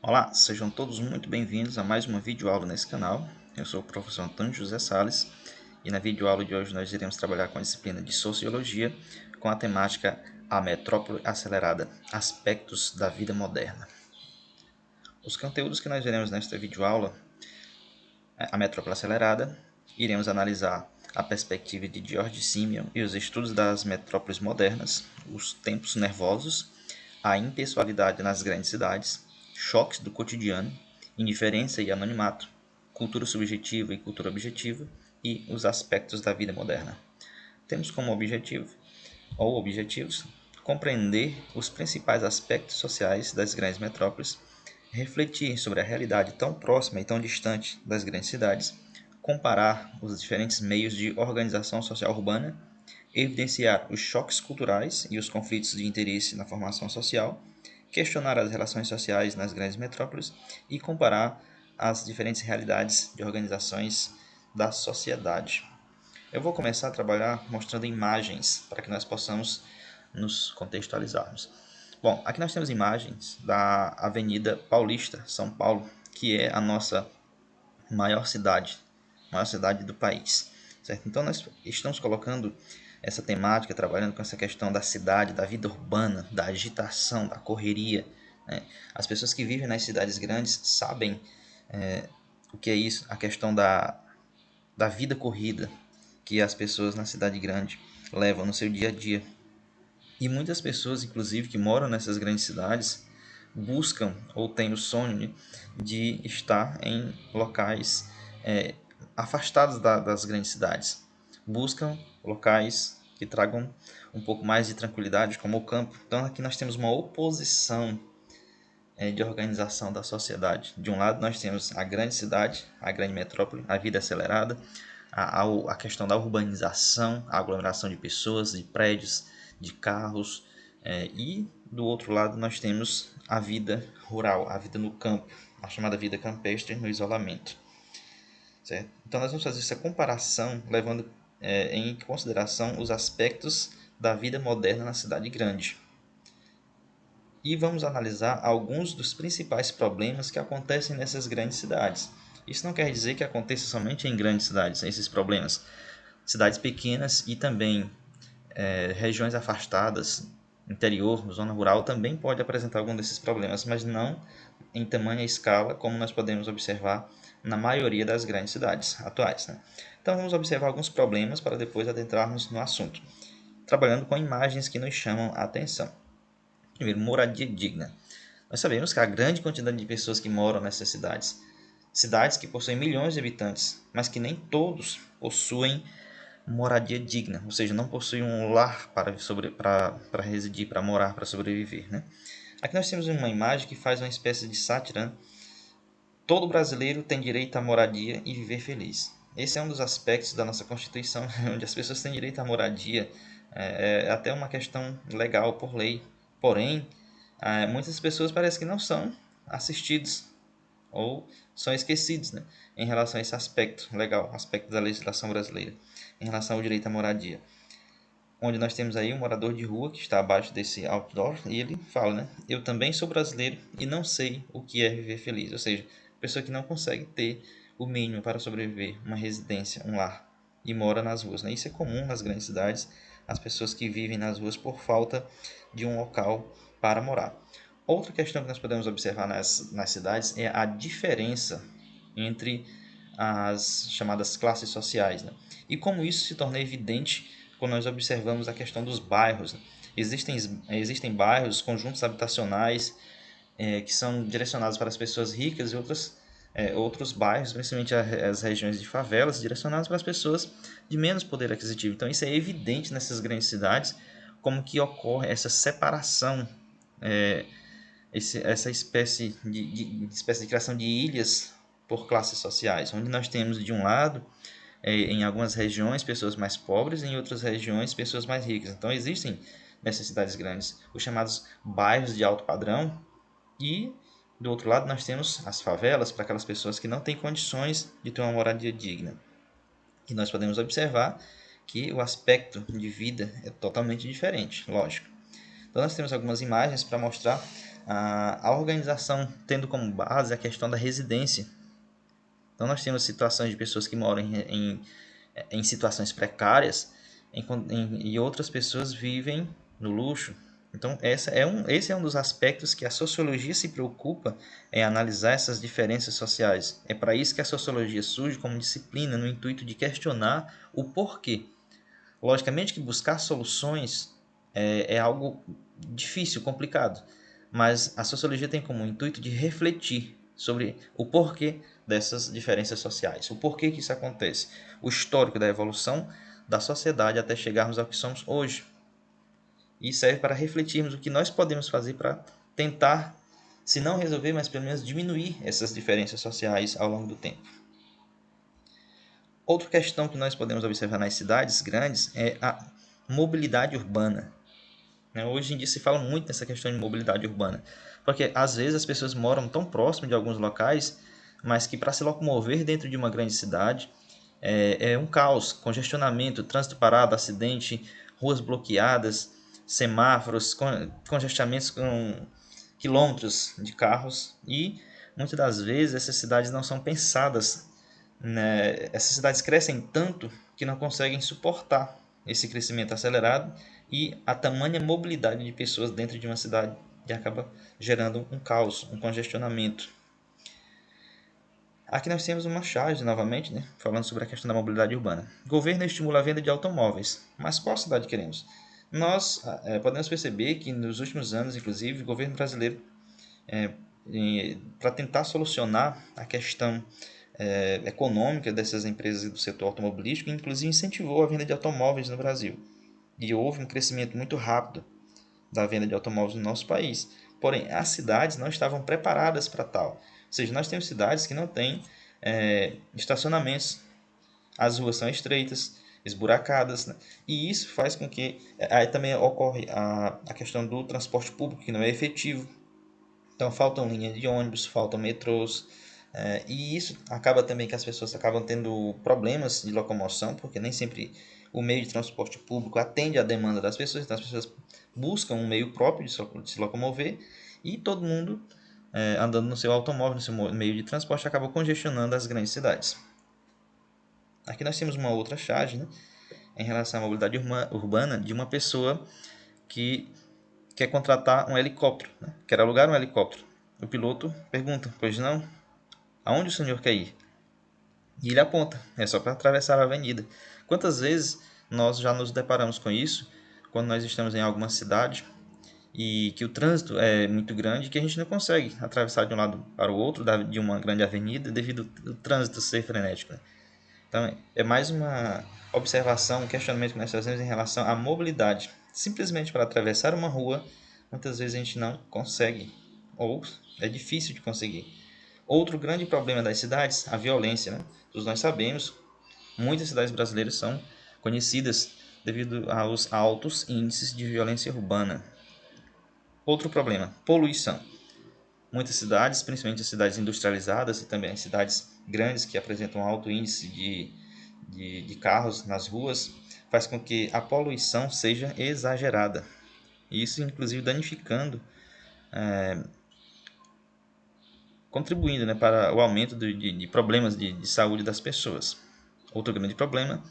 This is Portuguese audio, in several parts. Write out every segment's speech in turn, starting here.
Olá, sejam todos muito bem-vindos a mais uma videoaula nesse canal. Eu sou o professor Antônio José Sales e na videoaula de hoje nós iremos trabalhar com a disciplina de Sociologia com a temática A Metrópole Acelerada, Aspectos da Vida Moderna. Os conteúdos que nós veremos nesta videoaula é a Metrópole Acelerada, iremos analisar a perspectiva de George Simeon e os estudos das metrópoles modernas, os tempos nervosos, a impessoalidade nas grandes cidades, choques do cotidiano, indiferença e anonimato, cultura subjetiva e cultura objetiva e os aspectos da vida moderna. Temos como objetivo, ou objetivos, compreender os principais aspectos sociais das grandes metrópoles, refletir sobre a realidade tão próxima e tão distante das grandes cidades, comparar os diferentes meios de organização social urbana, evidenciar os choques culturais e os conflitos de interesse na formação social, questionar as relações sociais nas grandes metrópoles e comparar as diferentes realidades de organizações da sociedade. Eu vou começar a trabalhar mostrando imagens para que nós possamos nos contextualizarmos. Bom, aqui nós temos imagens da Avenida Paulista, São Paulo, que é a nossa maior cidade do país, certo? Então nós estamos colocando essa temática, trabalhando com essa questão da cidade, da vida urbana, da agitação, da correria, né? As pessoas que vivem nas cidades grandes sabem o que é isso, a questão da vida corrida que as pessoas na cidade grande levam no seu dia a dia. E muitas pessoas, inclusive, que moram nessas grandes cidades, buscam ou têm o sonho de estar em locais afastados das grandes cidades. Buscam locais que tragam um pouco mais de tranquilidade, como o campo. Então aqui nós temos uma oposição de organização da sociedade. De um lado nós temos a grande cidade, a grande metrópole, a vida acelerada, a questão da urbanização, a aglomeração de pessoas, de prédios, de carros, e do outro lado nós temos a vida rural, a vida no campo, a chamada vida campestre no isolamento. Certo? Então nós vamos fazer essa comparação levando em consideração os aspectos da vida moderna na cidade grande. E vamos analisar alguns dos principais problemas que acontecem nessas grandes cidades. Isso não quer dizer que aconteça somente em grandes cidades, esses problemas. Cidades pequenas e também regiões afastadas, interior, zona rural, também pode apresentar algum desses problemas, mas não em tamanha escala como nós podemos observar na maioria das grandes cidades atuais, né? Então vamos observar alguns problemas para depois adentrarmos no assunto, trabalhando com imagens que nos chamam a atenção. Primeiro, moradia digna. Nós sabemos que há grande quantidade de pessoas que moram nessas cidades, cidades que possuem milhões de habitantes, mas que nem todos possuem moradia digna, ou seja, não possuem um lar para residir, para morar, para sobreviver, né? Aqui nós temos uma imagem que faz uma espécie de sátira, né? Todo brasileiro tem direito à moradia e viver feliz. Esse é um dos aspectos da nossa Constituição, onde as pessoas têm direito à moradia. É até uma questão legal por lei. Porém, muitas pessoas parecem que não são assistidos ou são esquecidos, né, em relação a esse aspecto legal, aspecto da legislação brasileira, em relação ao direito à moradia. Onde nós temos aí um morador de rua que está abaixo desse outdoor e ele fala, né, eu também sou brasileiro e não sei o que é viver feliz. Ou seja, pessoa que não consegue ter o mínimo para sobreviver, uma residência, um lar, e mora nas ruas, né? Isso é comum nas grandes cidades, as pessoas que vivem nas ruas por falta de um local para morar. Outra questão que nós podemos observar nas cidades é a diferença entre as chamadas classes sociais, né? E como isso se torna evidente quando nós observamos a questão dos bairros, né? Existem bairros, conjuntos habitacionais que são direcionados para as pessoas ricas e outros bairros, principalmente as regiões de favelas, direcionados para as pessoas de menos poder aquisitivo. Então isso é evidente nessas grandes cidades, como que ocorre essa separação, essa espécie de criação de ilhas por classes sociais, onde nós temos de um lado, em algumas regiões, pessoas mais pobres, e em outras regiões, pessoas mais ricas. Então existem nessas cidades grandes os chamados bairros de alto padrão, e do outro lado nós temos as favelas para aquelas pessoas que não têm condições de ter uma moradia digna. E nós podemos observar que o aspecto de vida é totalmente diferente, lógico. Então nós temos algumas imagens para mostrar a organização tendo como base a questão da residência. Então nós temos situações de pessoas que moram em situações precárias e outras pessoas vivem no luxo. Então esse é um dos aspectos que a sociologia se preocupa em analisar essas diferenças sociais. É para isso que a sociologia surge como disciplina no intuito de questionar o porquê. Logicamente que buscar soluções é algo difícil, complicado, mas a sociologia tem como intuito de refletir sobre o porquê dessas diferenças sociais, o porquê que isso acontece, o histórico da evolução da sociedade até chegarmos ao que somos hoje. E serve para refletirmos o que nós podemos fazer para tentar, se não resolver, mas pelo menos diminuir essas diferenças sociais ao longo do tempo. Outra questão que nós podemos observar nas cidades grandes é a mobilidade urbana. Hoje em dia se fala muito nessa questão de mobilidade urbana, porque às vezes as pessoas moram tão próximo de alguns locais, mas que para se locomover dentro de uma grande cidade é um caos, congestionamento, trânsito parado, acidente, ruas bloqueadas, semáforos, congestamentos com quilômetros de carros e muitas das vezes essas cidades não são pensadas, né? Essas cidades crescem tanto que não conseguem suportar esse crescimento acelerado e a tamanha mobilidade de pessoas dentro de uma cidade que acaba gerando um caos, um congestionamento. Aqui nós temos uma charge novamente, né, falando sobre a questão da mobilidade urbana. O governo estimula a venda de automóveis, mas qual cidade queremos? Nós podemos perceber que nos últimos anos, inclusive, o governo brasileiro, para tentar solucionar a questão econômica dessas empresas do setor automobilístico, inclusive incentivou a venda de automóveis no Brasil. E houve um crescimento muito rápido da venda de automóveis no nosso país. Porém, as cidades não estavam preparadas para tal. Ou seja, nós temos cidades que não têm estacionamentos, as ruas são estreitas, esburacadas, né? E isso faz com que aí também ocorre a questão do transporte público, que não é efetivo. Então faltam linhas de ônibus, faltam metrôs, e isso acaba também que as pessoas acabam tendo problemas de locomoção, porque nem sempre o meio de transporte público atende à demanda das pessoas, então as pessoas buscam um meio próprio de se locomover e todo mundo andando no seu automóvel, no seu meio de transporte, acaba congestionando as grandes cidades. Aqui nós temos uma outra charge, né, em relação à mobilidade urbana de uma pessoa que quer contratar um helicóptero, né? Quer alugar um helicóptero. O piloto pergunta, pois não, aonde o senhor quer ir? E ele aponta, é só para atravessar a avenida. Quantas vezes nós já nos deparamos com isso, quando nós estamos em alguma cidade e que o trânsito é muito grande e que a gente não consegue atravessar de um lado para o outro de uma grande avenida devido ao trânsito ser frenético, né? Então, é mais uma observação, um questionamento que nós fazemos em relação à mobilidade. Simplesmente para atravessar uma rua, muitas vezes a gente não consegue, ou é difícil de conseguir. Outro grande problema das cidades, a violência, né? Todos nós sabemos, muitas cidades brasileiras são conhecidas devido aos altos índices de violência urbana. Outro problema, poluição. Muitas cidades, principalmente as cidades industrializadas e também as cidades grandes que apresentam alto índice de carros nas ruas, faz com que a poluição seja exagerada. Isso, inclusive, danificando, contribuindo, né, para o aumento de problemas de saúde das pessoas. Outro grande problema,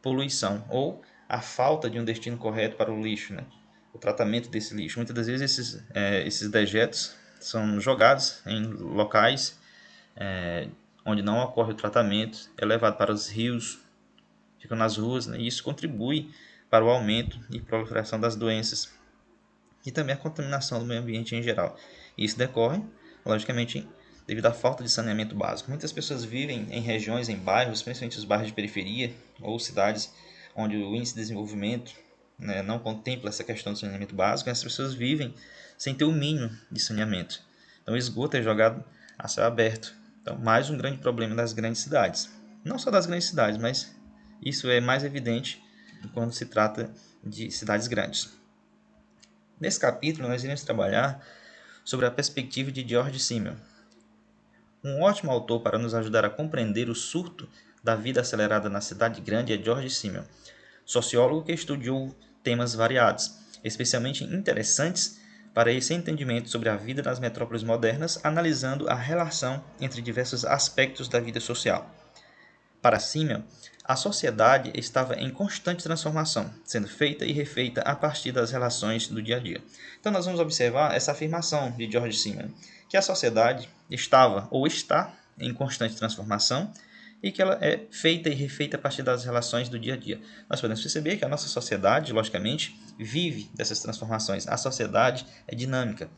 poluição ou a falta de um destino correto para o lixo, né? O tratamento desse lixo. Muitas das vezes esses dejetos são jogados em locais onde não ocorre o tratamento, é levado para os rios, ficam nas ruas, né? E isso contribui para o aumento e proliferação das doenças e também a contaminação do meio ambiente em geral. Isso decorre, logicamente, devido à falta de saneamento básico. Muitas pessoas vivem em regiões, em bairros, principalmente os bairros de periferia ou cidades onde o índice de desenvolvimento, né, não contempla essa questão do saneamento básico, e as pessoas vivem sem ter o mínimo de saneamento. Então o esgoto é jogado a céu aberto. Então, mais um grande problema das grandes cidades. Não só das grandes cidades, mas isso é mais evidente quando se trata de cidades grandes. Nesse capítulo, nós iremos trabalhar sobre a perspectiva de George Simmel, um ótimo autor para nos ajudar a compreender o surto da vida acelerada na cidade grande é George Simmel, sociólogo que estudou temas variados, especialmente interessantes para esse entendimento sobre a vida nas metrópoles modernas, analisando a relação entre diversos aspectos da vida social. Para Simmel, a sociedade estava em constante transformação, sendo feita e refeita a partir das relações do dia a dia. Então nós vamos observar essa afirmação de George Simmel, que a sociedade estava ou está em constante transformação e que ela é feita e refeita a partir das relações do dia a dia. Nós podemos perceber que a nossa sociedade, logicamente, vive dessas transformações. A sociedade é dinâmica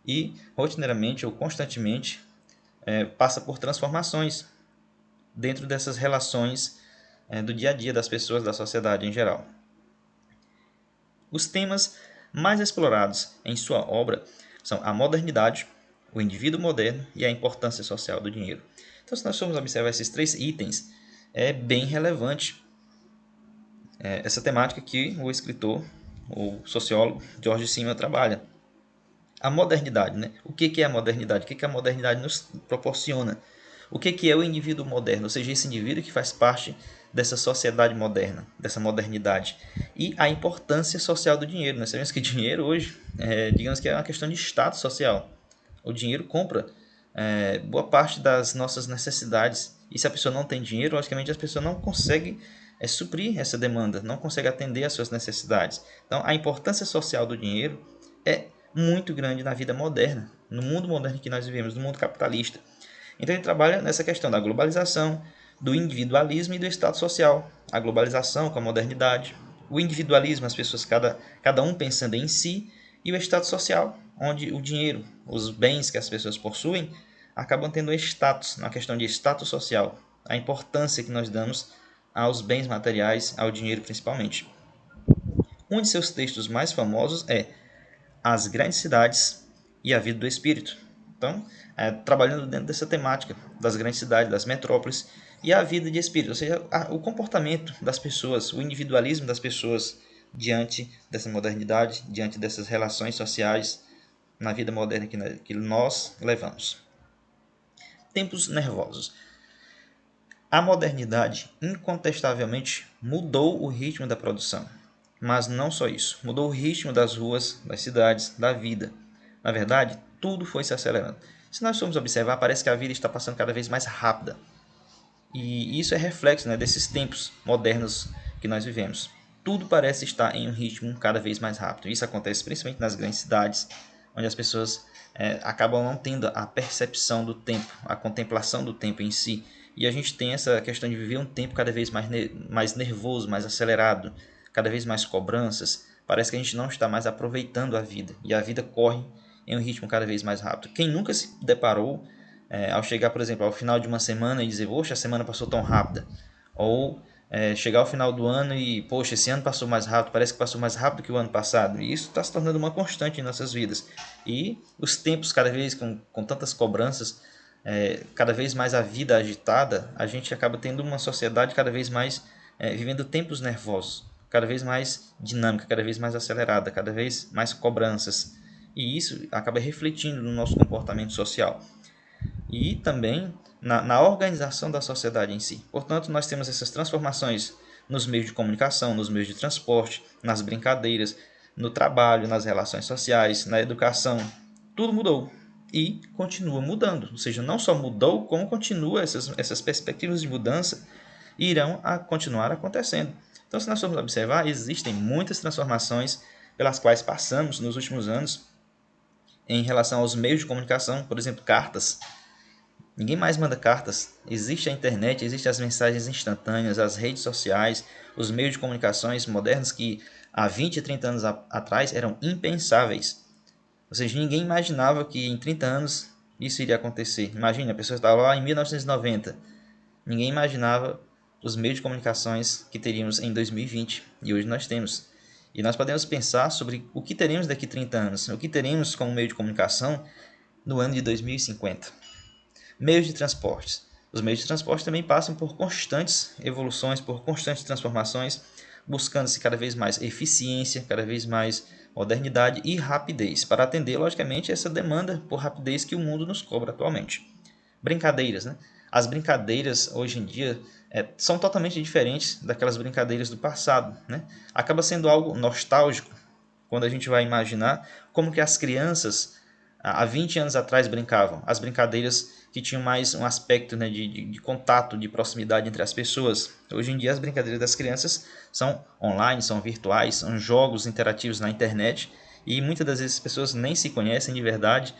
e, rotineiramente ou constantemente, passa por transformações dentro dessas relações do dia a dia das pessoas, da sociedade em geral. Os temas mais explorados em sua obra são a modernidade, o indivíduo moderno e a importância social do dinheiro. Então, se nós formos observar esses 3 itens, é bem relevante essa temática que o escritor, o sociólogo George Simmel trabalha. A modernidade, né? O que é a modernidade? O que a modernidade nos proporciona? O que é o indivíduo moderno? Ou seja, esse indivíduo que faz parte dessa sociedade moderna, dessa modernidade. E a importância social do dinheiro. Nós sabemos que dinheiro hoje, digamos que é uma questão de status social. O dinheiro compra boa parte das nossas necessidades. E se a pessoa não tem dinheiro, logicamente a pessoa não consegue suprir essa demanda, não consegue atender às suas necessidades. Então, a importância social do dinheiro é muito grande na vida moderna, no mundo moderno que nós vivemos, no mundo capitalista. Então ele trabalha nessa questão da globalização, do individualismo e do estado social. A globalização com a modernidade, o individualismo, as pessoas cada um pensando em si, e o estado social, onde o dinheiro, os bens que as pessoas possuem, acabam tendo status, na questão de status social, a importância que nós damos aos bens materiais, ao dinheiro principalmente. Um de seus textos mais famosos é As Grandes Cidades e a Vida do Espírito. Então, trabalhando dentro dessa temática das grandes cidades, das metrópoles e a vida de espírito, ou seja, o comportamento das pessoas, o individualismo das pessoas diante dessa modernidade, diante dessas relações sociais na vida moderna que nós levamos. Tempos nervosos. A modernidade incontestavelmente mudou o ritmo da produção, mas não só isso, mudou o ritmo das ruas, das cidades, da vida. Na verdade, tudo foi se acelerando. Se nós formos observar, parece que a vida está passando cada vez mais rápida. E isso é reflexo, né, desses tempos modernos que nós vivemos. Tudo parece estar em um ritmo cada vez mais rápido. Isso acontece principalmente nas grandes cidades, onde as pessoas acabam não tendo a percepção do tempo, a contemplação do tempo em si. E a gente tem essa questão de viver um tempo cada vez mais nervoso, mais acelerado, cada vez mais cobranças. Parece que a gente não está mais aproveitando a vida. E a vida corre em um ritmo cada vez mais rápido. Quem nunca se deparou ao chegar, por exemplo, ao final de uma semana e dizer, poxa, a semana passou tão rápida. Ou chegar ao final do ano e, poxa, esse ano passou mais rápido, parece que passou mais rápido que o ano passado. E isso está se tornando uma constante em nossas vidas. E os tempos, cada vez com tantas cobranças, cada vez mais a vida agitada, a gente acaba tendo uma sociedade cada vez mais vivendo tempos nervosos, cada vez mais dinâmica, cada vez mais acelerada, cada vez mais cobranças. E isso acaba refletindo no nosso comportamento social e também na organização da sociedade em si. Portanto, nós temos essas transformações nos meios de comunicação, nos meios de transporte, nas brincadeiras, no trabalho, nas relações sociais, na educação. Tudo mudou e continua mudando. Ou seja, não só mudou, como continua essas perspectivas de mudança irão continuar acontecendo. Então, se nós formos observar, existem muitas transformações pelas quais passamos nos últimos anos em relação aos meios de comunicação, por exemplo, cartas. Ninguém mais manda cartas. Existe a internet, existem as mensagens instantâneas, as redes sociais, os meios de comunicações modernos que há 20 e 30 anos atrás eram impensáveis. Ou seja, ninguém imaginava que em 30 anos isso iria acontecer. Imagine, a pessoa estava lá em 1990. Ninguém imaginava os meios de comunicações que teríamos em 2020 e hoje nós temos. E nós podemos pensar sobre o que teremos daqui a 30 anos, o que teremos como meio de comunicação no ano de 2050. Meios de transporte. Os meios de transporte também passam por constantes evoluções, por constantes transformações, buscando-se cada vez mais eficiência, cada vez mais modernidade e rapidez, para atender, logicamente, essa demanda por rapidez que o mundo nos cobra atualmente. Brincadeiras, né? As brincadeiras hoje em dia são totalmente diferentes daquelas brincadeiras do passado, né? Acaba sendo algo nostálgico quando a gente vai imaginar como que as crianças há 20 anos atrás brincavam. As brincadeiras que tinham mais um aspecto, né, de contato, de proximidade entre as pessoas. Hoje em dia as brincadeiras das crianças são online, são virtuais, são jogos interativos na internet e muitas das vezes as pessoas nem se conhecem de verdade,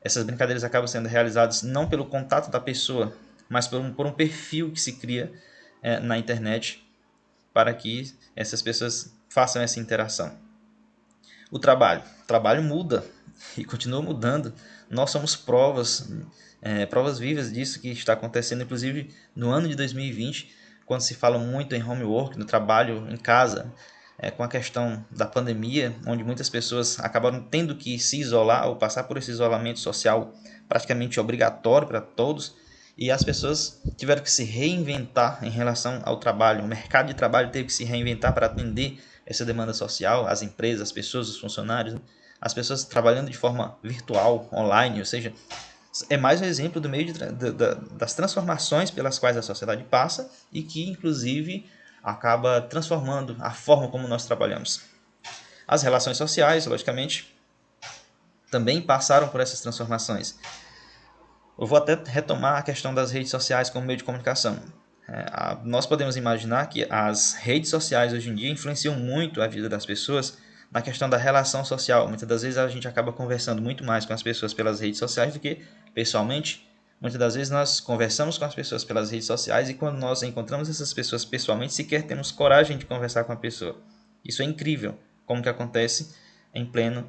essas brincadeiras acabam sendo realizadas não pelo contato da pessoa, mas por um perfil que se cria na internet para que essas pessoas façam essa interação. O trabalho muda e continua mudando. Nós somos provas vivas disso que está acontecendo, inclusive no ano de 2020, quando se fala muito em homework, no trabalho em casa, com a questão da pandemia, onde muitas pessoas acabaram tendo que se isolar ou passar por esse isolamento social praticamente obrigatório para todos, e as pessoas tiveram que se reinventar em relação ao trabalho. O mercado de trabalho teve que se reinventar para atender essa demanda social, as empresas, as pessoas, os funcionários, né? As pessoas trabalhando de forma virtual, online, ou seja, é mais um exemplo do meio das transformações pelas quais a sociedade passa e que, inclusive, acaba transformando a forma como nós trabalhamos. As relações sociais, logicamente, também passaram por essas transformações. Eu vou até retomar a questão das redes sociais como meio de comunicação. Nós podemos imaginar que as redes sociais hoje em dia influenciam muito a vida das pessoas na questão da relação social. Muitas das vezes a gente acaba conversando muito mais com as pessoas pelas redes sociais do que pessoalmente. Muitas das vezes nós conversamos com as pessoas pelas redes sociais e quando nós encontramos essas pessoas pessoalmente, sequer temos coragem de conversar com a pessoa. Isso é incrível, como que acontece em pleno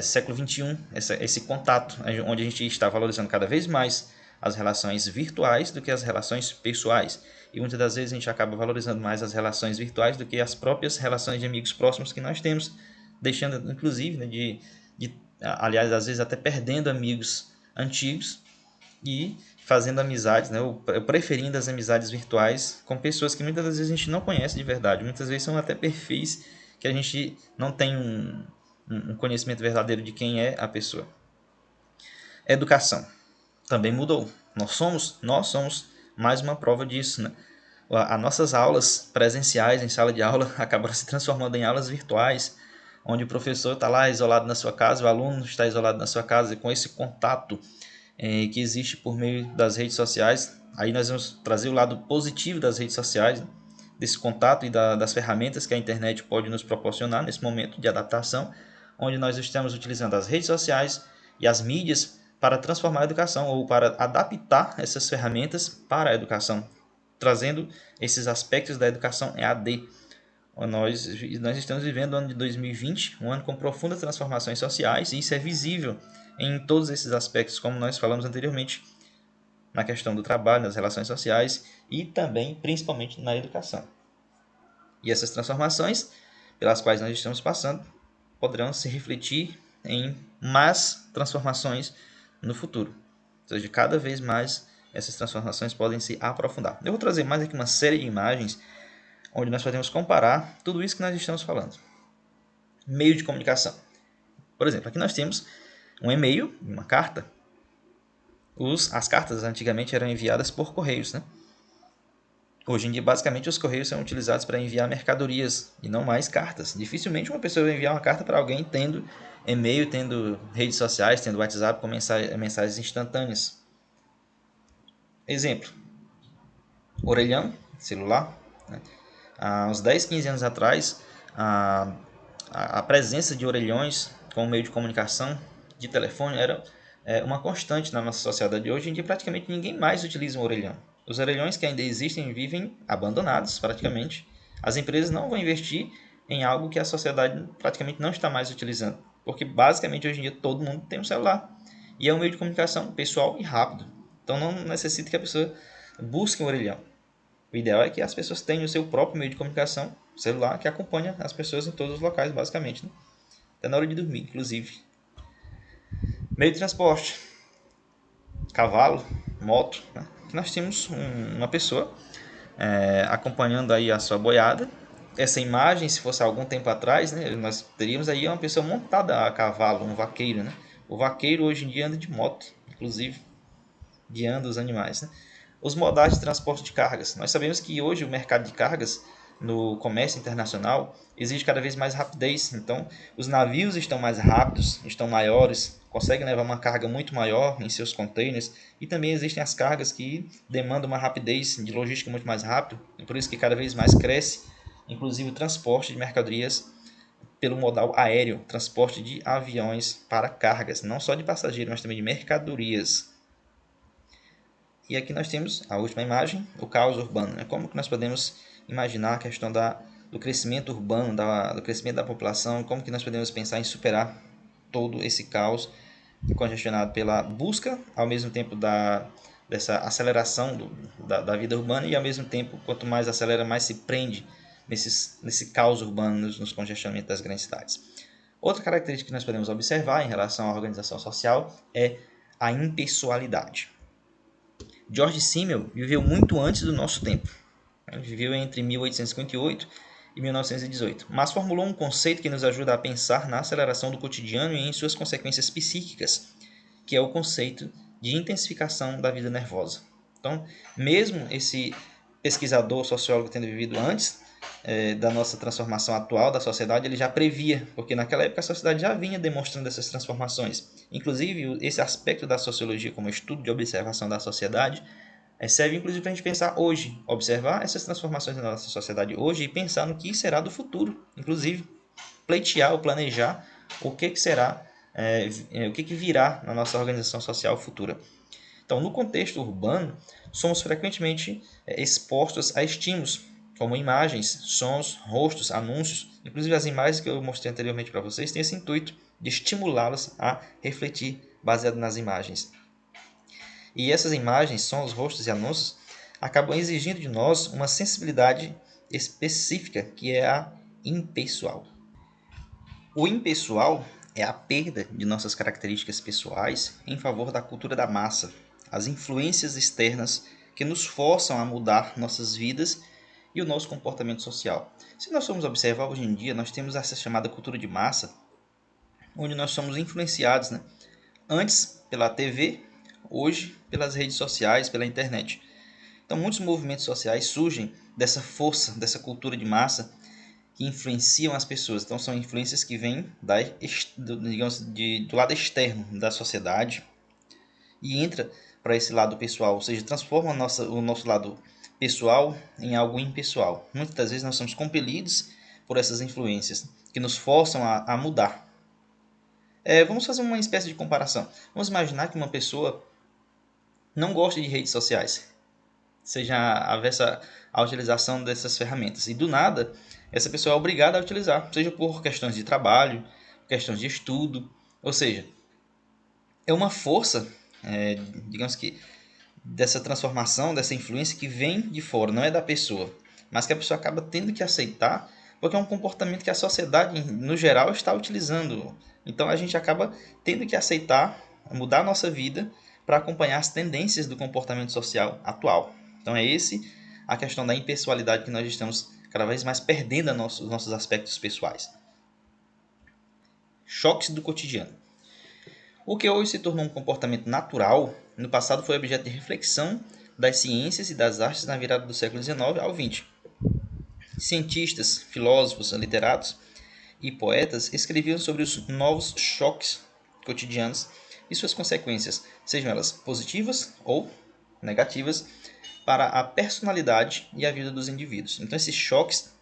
século XXI, esse contato, onde a gente está valorizando cada vez mais as relações virtuais do que as relações pessoais. E muitas das vezes a gente acaba valorizando mais as relações virtuais do que as próprias relações de amigos próximos que nós temos, deixando inclusive, né, aliás, às vezes até perdendo amigos antigos e fazendo amizades, né, ou preferindo as amizades virtuais com pessoas que muitas das vezes a gente não conhece de verdade. Muitas vezes são até perfis que a gente não tem um conhecimento verdadeiro de quem é a pessoa. Educação também mudou. Nós somos mais uma prova disso, né? As nossas aulas presenciais em sala de aula acabaram se transformando em aulas virtuais, onde o professor está lá isolado na sua casa, o aluno está isolado na sua casa, e com esse contato que existe por meio das redes sociais, aí nós vamos trazer o lado positivo das redes sociais, né? Desse contato e das ferramentas que a internet pode nos proporcionar nesse momento de adaptação, onde nós estamos utilizando as redes sociais e as mídias para transformar a educação ou para adaptar essas ferramentas para a educação, trazendo esses aspectos da educação EAD. Nós estamos vivendo o ano de 2020, um ano com profundas transformações sociais, e isso é visível em todos esses aspectos, como nós falamos anteriormente, na questão do trabalho, nas relações sociais e também, principalmente, na educação. E essas transformações pelas quais nós estamos passando poderão se refletir em más transformações no futuro. Ou seja, cada vez mais essas transformações podem se aprofundar. Eu vou trazer mais aqui uma série de imagens onde nós podemos comparar tudo isso que nós estamos falando. Meio de comunicação. Por exemplo, aqui nós temos um e-mail, uma carta. As cartas antigamente eram enviadas por correios, né? Hoje em dia, basicamente, os correios são utilizados para enviar mercadorias e não mais cartas. Dificilmente uma pessoa vai enviar uma carta para alguém tendo e-mail, tendo redes sociais, tendo WhatsApp com mensagens instantâneas. Exemplo, orelhão, celular. Né? Há uns 10, 15 anos atrás, a presença de orelhões como meio de comunicação de telefone era uma constante na nossa sociedade. Hoje em dia, praticamente ninguém mais utiliza um orelhão. Os orelhões que ainda existem vivem abandonados, praticamente. As empresas não vão investir em algo que a sociedade praticamente não está mais utilizando. Porque, basicamente, hoje em dia, todo mundo tem um celular. E é um meio de comunicação pessoal e rápido. Então, não necessita que a pessoa busque um orelhão. O ideal é que as pessoas tenham o seu próprio meio de comunicação, celular, que acompanha as pessoas em todos os locais, basicamente. Né? Até na hora de dormir, inclusive. Meio de transporte. Cavalo, moto. Né? Aqui nós temos uma pessoa acompanhando aí a sua boiada. Essa imagem, se fosse algum tempo atrás, né, nós teríamos aí uma pessoa montada a cavalo, um vaqueiro. Né? O vaqueiro hoje em dia anda de moto, inclusive, guiando os animais. Né? Os modais de transporte de cargas. Nós sabemos que hoje o mercado de cargas no comércio internacional exige cada vez mais rapidez. Então, os navios estão mais rápidos, estão maiores, conseguem levar uma carga muito maior em seus containers, e também existem as cargas que demandam uma rapidez de logística muito mais rápido, e por isso que cada vez mais cresce, inclusive o transporte de mercadorias pelo modal aéreo, transporte de aviões para cargas, não só de passageiros, mas também de mercadorias. E aqui nós temos a última imagem, o caos urbano. Como que nós podemos imaginar a questão do crescimento urbano, do crescimento da população, como que nós podemos pensar em superar todo esse caos congestionado pela busca, ao mesmo tempo dessa aceleração da vida urbana, e ao mesmo tempo, quanto mais acelera, mais se prende nesse caos urbano, nos congestionamentos das grandes cidades. Outra característica que nós podemos observar em relação à organização social é a impessoalidade. George Simmel viveu muito antes do nosso tempo. Ele viveu entre 1858 e 1918, mas formulou um conceito que nos ajuda a pensar na aceleração do cotidiano e em suas consequências psíquicas, que é o conceito de intensificação da vida nervosa. Então, mesmo esse pesquisador, sociólogo, tendo vivido antes da nossa transformação atual da sociedade, ele já previa, porque naquela época a sociedade já vinha demonstrando essas transformações. Inclusive, esse aspecto da sociologia como estudo de observação da sociedade serve inclusive para a gente pensar hoje, observar essas transformações na nossa sociedade hoje e pensar no que será do futuro, inclusive pleitear ou planejar o que será, o que virá na nossa organização social futura. Então, no contexto urbano, somos frequentemente expostos a estímulos, como imagens, sons, rostos, anúncios. Inclusive, as imagens que eu mostrei anteriormente para vocês têm esse intuito de estimulá-los a refletir baseado nas imagens. E essas imagens, sons, rostos e anúncios acabam exigindo de nós uma sensibilidade específica, que é a impessoal. O impessoal é a perda de nossas características pessoais em favor da cultura da massa, as influências externas que nos forçam a mudar nossas vidas e o nosso comportamento social. Se nós formos observar hoje em dia, nós temos essa chamada cultura de massa, onde nós somos influenciados, antes pela TV, hoje pelas redes sociais, pela internet. Então, muitos movimentos sociais surgem dessa força, dessa cultura de massa que influenciam as pessoas. Então, são influências que vêm do lado externo da sociedade e entra para esse lado pessoal, ou seja, transforma o nosso lado pessoal em algo impessoal. Muitas das vezes nós somos compelidos por essas influências que nos forçam a mudar. Vamos fazer uma espécie de comparação. Vamos imaginar que uma pessoa não gosta de redes sociais, seja avessa à utilização dessas ferramentas. E do nada, essa pessoa é obrigada a utilizar, seja por questões de trabalho, questões de estudo. Ou seja, é uma força, digamos que, dessa transformação, dessa influência que vem de fora, não é da pessoa, mas que a pessoa acaba tendo que aceitar, porque é um comportamento que a sociedade, no geral, está utilizando. Então a gente acaba tendo que aceitar, mudar a nossa vida para acompanhar as tendências do comportamento social atual. Então é esse a questão da impessoalidade que nós estamos cada vez mais perdendo os nossos aspectos pessoais. Choques do cotidiano. O que hoje se tornou um comportamento natural, no passado foi objeto de reflexão das ciências e das artes na virada do século XIX ao XX. Cientistas, filósofos, literatos e poetas escreviam sobre os novos choques cotidianos e suas consequências, sejam elas positivas ou negativas, para a personalidade e a vida dos indivíduos. Então, esses choques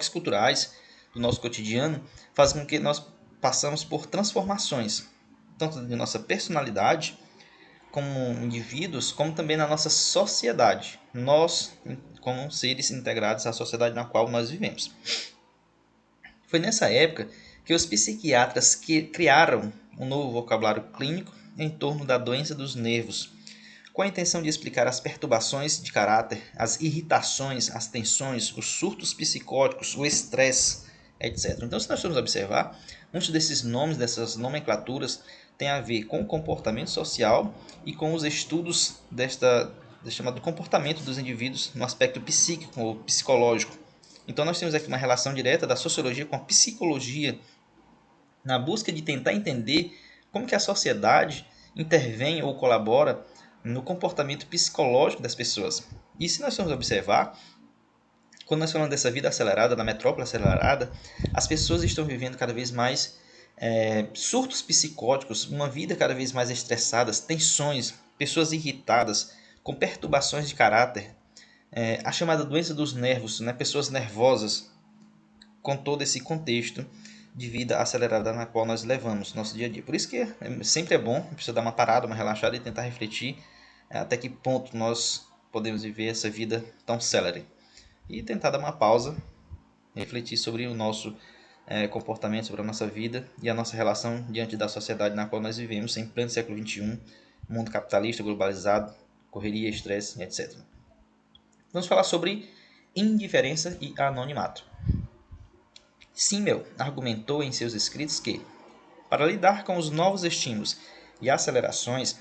culturais do nosso cotidiano fazem com que nós passamos por transformações, tanto de nossa personalidade como indivíduos, como também na nossa sociedade, nós como seres integrados à sociedade na qual nós vivemos. Foi nessa época que os psiquiatras criaram um novo vocabulário clínico em torno da doença dos nervos, com a intenção de explicar as perturbações de caráter, as irritações, as tensões, os surtos psicóticos, o estresse, etc. Então, se nós formos observar, muitos desses nomes, dessas nomenclaturas, têm a ver com o comportamento social e com os estudos do chamado comportamento dos indivíduos no aspecto psíquico ou psicológico. Então, nós temos aqui uma relação direta da sociologia com a psicologia, na busca de tentar entender como que a sociedade intervém ou colabora no comportamento psicológico das pessoas. E se nós formos observar, Quando nós falamos dessa vida acelerada, da metrópole acelerada, as pessoas estão vivendo cada vez mais surtos psicóticos, uma vida cada vez mais estressada, tensões, pessoas irritadas, com perturbações de caráter, a chamada doença dos nervos, né? Pessoas nervosas, com todo esse contexto de vida acelerada na qual nós levamos nosso dia a dia. Por isso que sempre é bom, precisa dar uma parada, uma relaxada e tentar refletir até que ponto nós podemos viver essa vida tão célere. E tentar dar uma pausa, refletir sobre o nosso comportamento, sobre a nossa vida e a nossa relação diante da sociedade na qual nós vivemos em pleno século XXI, mundo capitalista, globalizado, correria, estresse, etc. Vamos falar sobre indiferença e anonimato. Simmel argumentou em seus escritos que, para lidar com os novos estímulos e acelerações,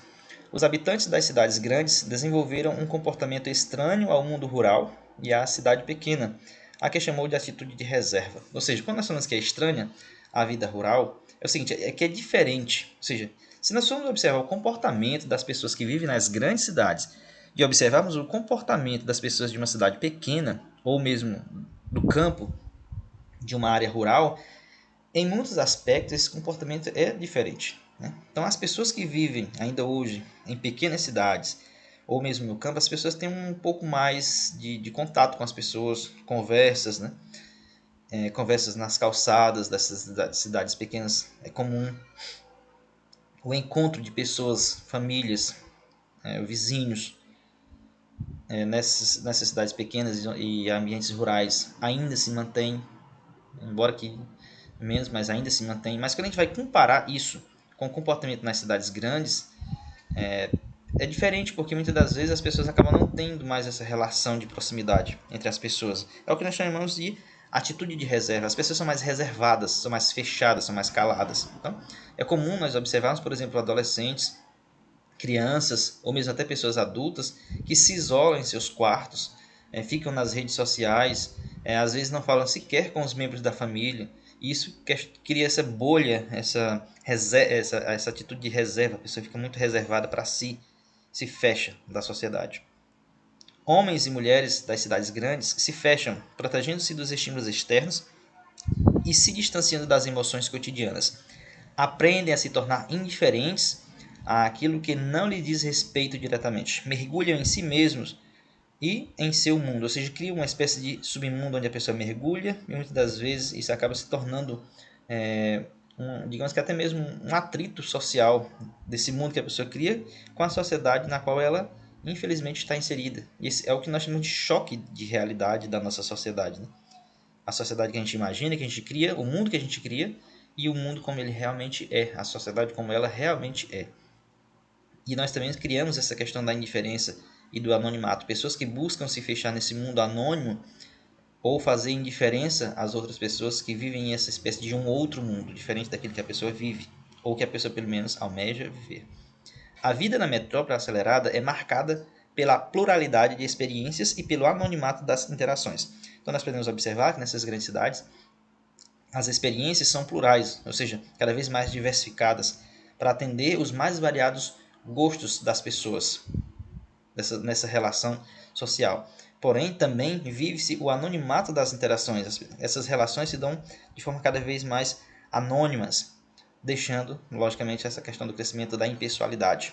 os habitantes das cidades grandes desenvolveram um comportamento estranho ao mundo rural e à cidade pequena, a que chamou de atitude de reserva. Ou seja, quando nós falamos que é estranha à vida rural, é o seguinte, é que é diferente. Ou seja, se nós formos observar o comportamento das pessoas que vivem nas grandes cidades e observarmos o comportamento das pessoas de uma cidade pequena, ou mesmo do campo, de uma área rural, em muitos aspectos esse comportamento é diferente, né? Então as pessoas que vivem ainda hoje em pequenas cidades ou mesmo no campo, as pessoas têm um pouco mais de contato com as pessoas, conversas, né? Conversas nas calçadas dessas cidades pequenas é comum. O encontro de pessoas, famílias, vizinhos, nessas cidades pequenas e ambientes rurais ainda se mantém, embora que menos, mas ainda se mantém. Mas quando a gente vai comparar isso com o comportamento nas cidades grandes, é diferente, porque muitas das vezes as pessoas acabam não tendo mais essa relação de proximidade entre as pessoas. É o que nós chamamos de atitude de reserva. As pessoas são mais reservadas, são mais fechadas, são mais caladas. Então, é comum nós observarmos, por exemplo, adolescentes, crianças ou mesmo até pessoas adultas que se isolam em seus quartos, ficam nas redes sociais, às vezes não falam sequer com os membros da família. E isso cria essa bolha, essa atitude de reserva. A pessoa fica muito reservada para si, se fecha da sociedade. Homens e mulheres das cidades grandes se fecham, protegendo-se dos estímulos externos e se distanciando das emoções cotidianas. Aprendem a se tornar indiferentes àquilo que não lhe diz respeito diretamente. Mergulham em si mesmos e em seu mundo, ou seja, criam uma espécie de submundo onde a pessoa mergulha e muitas das vezes isso acaba se tornando, digamos que até mesmo um atrito social desse mundo que a pessoa cria com a sociedade na qual ela infelizmente está inserida. Esse é o que nós chamamos de choque de realidade da nossa sociedade, né? A sociedade que a gente imagina, que a gente cria, o mundo que a gente cria e o mundo como ele realmente é, a sociedade como ela realmente é. E nós também criamos essa questão da indiferença e do anonimato. Pessoas que buscam se fechar nesse mundo anônimo ou fazer indiferença às outras pessoas que vivem em essa espécie de um outro mundo, diferente daquele que a pessoa vive, ou que a pessoa pelo menos almeja viver. A vida na metrópole acelerada é marcada pela pluralidade de experiências e pelo anonimato das interações. Então nós podemos observar que nessas grandes cidades as experiências são plurais, ou seja, cada vez mais diversificadas, para atender os mais variados gostos das pessoas nessa relação social. Porém, também vive-se o anonimato das interações. Essas relações se dão de forma cada vez mais anônimas, deixando, logicamente, essa questão do crescimento da impessoalidade.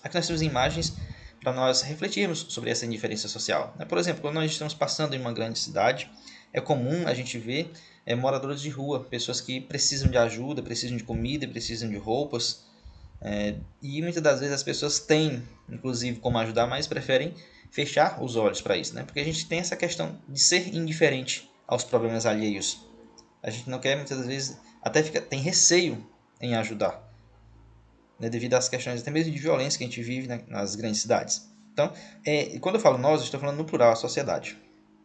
Aqui nós temos imagens para nós refletirmos sobre essa indiferença social. Por exemplo, quando nós estamos passando em uma grande cidade, é comum a gente ver moradores de rua, pessoas que precisam de ajuda, precisam de comida, precisam de roupas, e muitas das vezes as pessoas têm, inclusive, como ajudar, mas preferem fechar os olhos para isso, né? Porque a gente tem essa questão de ser indiferente aos problemas alheios. A gente não quer, muitas vezes, até tem receio em ajudar, né? Devido às questões até mesmo de violência que a gente vive, né, nas grandes cidades. Então, quando eu falo nós, eu estou falando no plural, a sociedade.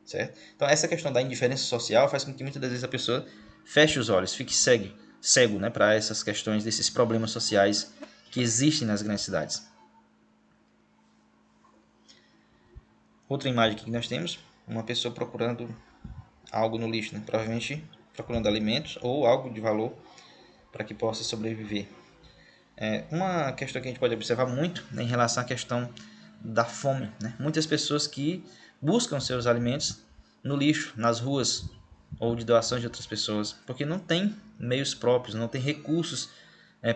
Certo? Então, essa questão da indiferença social faz com que muitas das vezes a pessoa feche os olhos, fique cego, né, para essas questões desses problemas sociais que existem nas grandes cidades. Outra imagem que nós temos, uma pessoa procurando algo no lixo, né? Provavelmente procurando alimentos ou algo de valor para que possa sobreviver. Uma questão que a gente pode observar muito, né, em relação à questão da fome, né? Muitas pessoas que buscam seus alimentos no lixo, nas ruas ou de doações de outras pessoas, porque não tem meios próprios, não tem recursos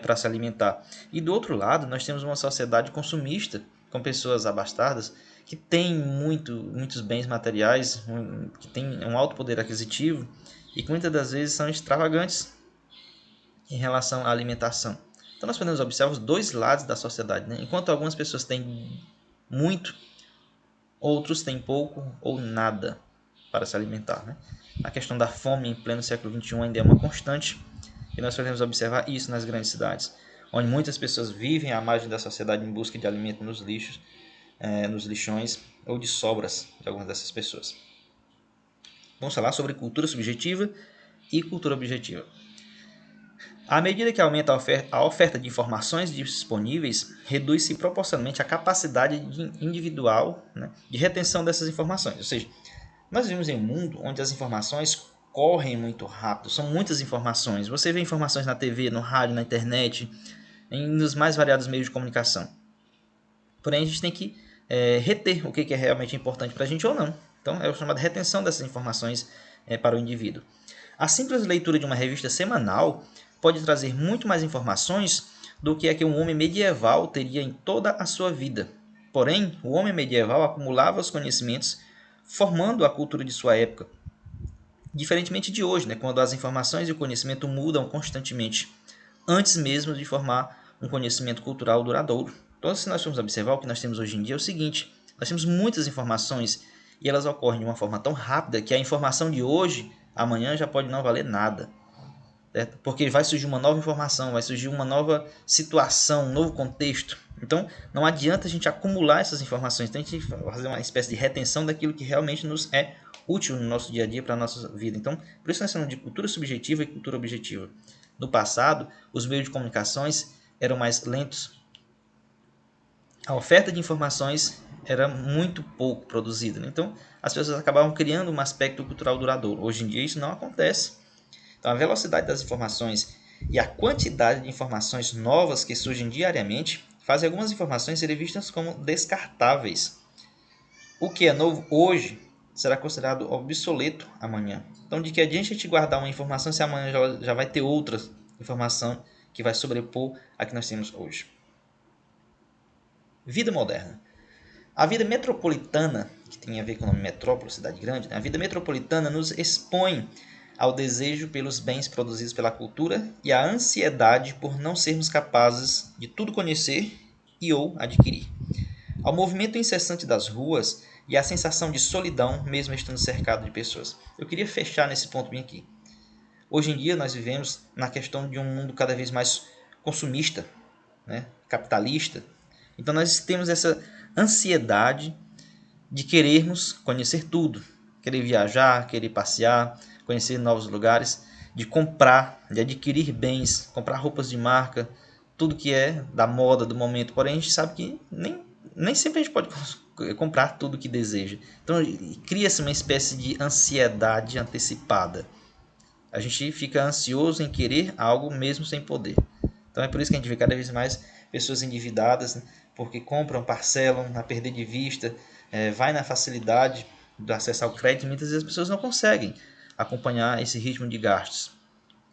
para se alimentar. E do outro lado, nós temos uma sociedade consumista, com pessoas abastadas, que têm muitos bens materiais, que têm um alto poder aquisitivo e que muitas das vezes são extravagantes em relação à alimentação. Então nós podemos observar os dois lados da sociedade, né? Enquanto algumas pessoas têm muito, outros têm pouco ou nada para se alimentar, né? A questão da fome em pleno século XXI ainda é uma constante e nós podemos observar isso nas grandes cidades, onde muitas pessoas vivem à margem da sociedade em busca de alimento nos lixos, nos lixões ou de sobras de algumas dessas pessoas. Vamos falar sobre cultura subjetiva e cultura objetiva. À medida que aumenta a oferta de informações disponíveis, reduz-se proporcionalmente a capacidade individual, né, de retenção dessas informações. Ou seja, nós vivemos em um mundo onde as informações correm muito rápido, são muitas informações. Você vê informações na TV, no rádio, na internet, nos mais variados meios de comunicação. Porém, a gente tem que reter o que é realmente importante para a gente ou não. Então, é o chamado retenção dessas informações para o indivíduo. A simples leitura de uma revista semanal pode trazer muito mais informações do que a que um homem medieval teria em toda a sua vida. Porém, o homem medieval acumulava os conhecimentos formando a cultura de sua época. Diferentemente de hoje, né, quando as informações e o conhecimento mudam constantemente, antes mesmo de formar um conhecimento cultural duradouro. Então, se nós formos observar, o que nós temos hoje em dia é o seguinte: nós temos muitas informações e elas ocorrem de uma forma tão rápida que a informação de hoje, amanhã já pode não valer nada. Certo? Porque vai surgir uma nova informação, vai surgir uma nova situação, um novo contexto. Então, não adianta a gente acumular essas informações, então a gente fazer uma espécie de retenção daquilo que realmente nos é útil no nosso dia a dia, para a nossa vida. Então, por isso nós falamos de cultura subjetiva e cultura objetiva. No passado, os meios de comunicações eram mais lentos. A oferta de informações era muito pouco produzida. Né? Então, as pessoas acabavam criando um aspecto cultural duradouro. Hoje em dia isso não acontece. Então, a velocidade das informações e a quantidade de informações novas que surgem diariamente fazem algumas informações serem vistas como descartáveis. O que é novo hoje será considerado obsoleto amanhã. Então, de que adianta a gente guardar uma informação se amanhã já vai ter outra informação que vai sobrepor a que nós temos hoje? Vida moderna. A vida metropolitana, que tem a ver com o nome metrópole, cidade grande, né? A vida metropolitana nos expõe ao desejo pelos bens produzidos pela cultura e à ansiedade por não sermos capazes de tudo conhecer e ou adquirir. Ao movimento incessante das ruas e à sensação de solidão, mesmo estando cercado de pessoas. Eu queria fechar nesse ponto bem aqui. Hoje em dia nós vivemos na questão de um mundo cada vez mais consumista, né? Capitalista. Então nós temos essa ansiedade de querermos conhecer tudo, querer viajar, querer passear, conhecer novos lugares, de comprar, de adquirir bens, comprar roupas de marca, tudo que é da moda do momento. Porém, a gente sabe que nem sempre a gente pode comprar tudo que deseja. Então, cria-se uma espécie de ansiedade antecipada. A gente fica ansioso em querer algo mesmo sem poder. Então, é por isso que a gente vê cada vez mais pessoas endividadas, né? Porque compram, parcelam, a perder de vista, vai na facilidade do acesso ao crédito, e muitas vezes as pessoas não conseguem acompanhar esse ritmo de gastos.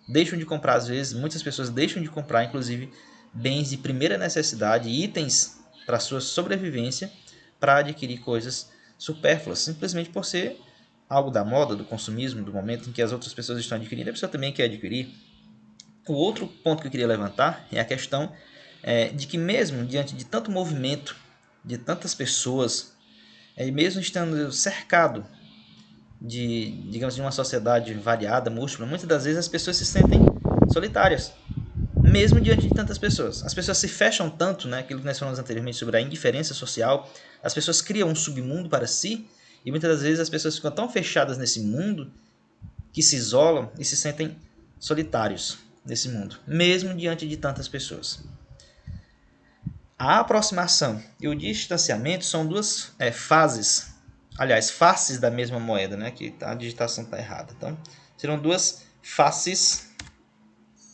Deixam de comprar, às vezes, muitas pessoas deixam de comprar, inclusive, bens de primeira necessidade, itens para sua sobrevivência, para adquirir coisas supérfluas, simplesmente por ser algo da moda, do consumismo, do momento em que as outras pessoas estão adquirindo, a pessoa também quer adquirir. O outro ponto que eu queria levantar é a questão de que mesmo diante de tanto movimento, de tantas pessoas, mesmo estando cercado digamos, de uma sociedade variada, múltipla, muitas das vezes as pessoas se sentem solitárias, mesmo diante de tantas pessoas. As pessoas se fecham tanto, né, aquilo que nós falamos anteriormente sobre a indiferença social, as pessoas criam um submundo para si, e muitas das vezes as pessoas ficam tão fechadas nesse mundo que se isolam e se sentem solitários nesse mundo, mesmo diante de tantas pessoas. A aproximação e o distanciamento são duas fases, aliás, faces da mesma moeda, né? Que a digitação está errada. Então, serão duas faces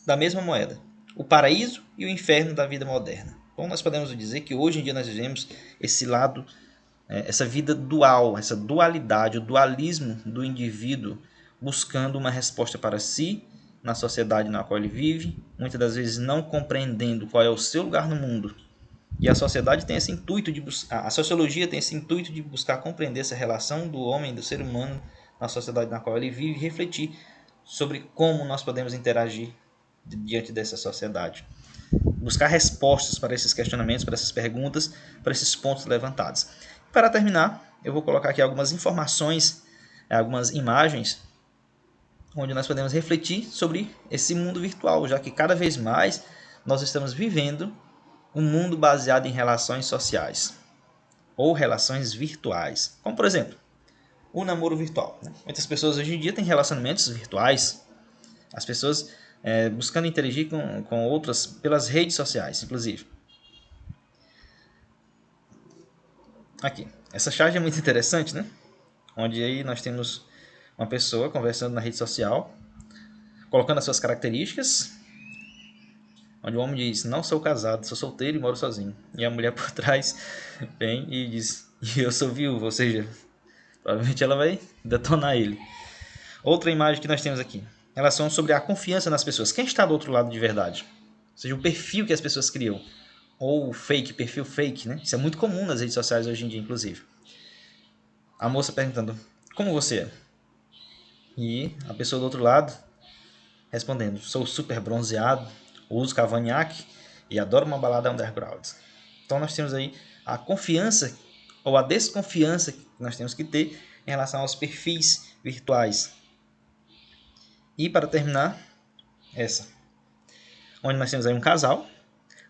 da mesma moeda, o paraíso e o inferno da vida moderna. Bom, nós podemos dizer que hoje em dia nós vivemos esse lado essa vida dual, essa dualidade, o dualismo do indivíduo buscando uma resposta para si, na sociedade na qual ele vive, muitas das vezes não compreendendo qual é o seu lugar no mundo. E a sociedade tem esse intuito de buscar, a sociologia tem esse intuito de buscar compreender essa relação do homem, do ser humano, na sociedade na qual ele vive e refletir sobre como nós podemos interagir diante dessa sociedade. Buscar respostas para esses questionamentos, para essas perguntas, para esses pontos levantados. Para terminar, eu vou colocar aqui algumas informações, algumas imagens, onde nós podemos refletir sobre esse mundo virtual, já que cada vez mais nós estamos vivendo um mundo baseado em relações sociais ou relações virtuais. Como, por exemplo, o namoro virtual. Muitas pessoas hoje em dia têm relacionamentos virtuais. As pessoas buscando interagir com outras pelas redes sociais, inclusive. Aqui. Essa charge é muito interessante, né? Onde aí nós temos uma pessoa conversando na rede social, colocando as suas características, onde o homem diz, não sou casado, sou solteiro e moro sozinho. E a mulher por trás vem e diz, eu sou viúva, ou seja, provavelmente ela vai detonar ele. Outra imagem que nós temos aqui, relação sobre a confiança nas pessoas. Quem está do outro lado de verdade? Ou seja, o perfil que as pessoas criam. Ou fake, perfil fake, né? Isso é muito comum nas redes sociais hoje em dia, inclusive. A moça perguntando, como você é? E a pessoa do outro lado respondendo, sou super bronzeado, uso cavanhaque e adoro uma balada underground. Então nós temos aí a confiança ou a desconfiança que nós temos que ter em relação aos perfis virtuais. E para terminar, essa, onde nós temos aí um casal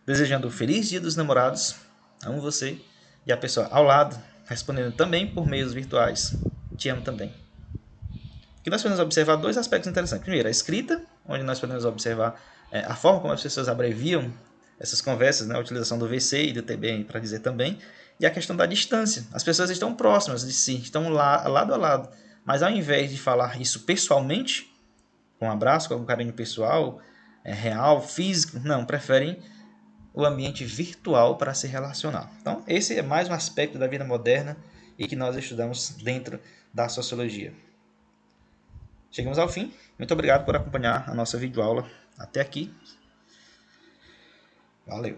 desejando um feliz dia dos namorados, amo você, e a pessoa ao lado respondendo também por meios virtuais, te amo também. Aqui nós podemos observar dois aspectos interessantes. Primeiro, a escrita, onde nós podemos observar a forma como as pessoas abreviam essas conversas, né? A utilização do VC e do TB para dizer também, e a questão da distância. As pessoas estão próximas de si, estão lado a lado, mas ao invés de falar isso pessoalmente, com um abraço, com um carinho pessoal, real, físico, não, preferem o ambiente virtual para se relacionar. Então, esse é mais um aspecto da vida moderna e que nós estudamos dentro da sociologia. Chegamos ao fim. Muito obrigado por acompanhar a nossa videoaula até aqui. Valeu!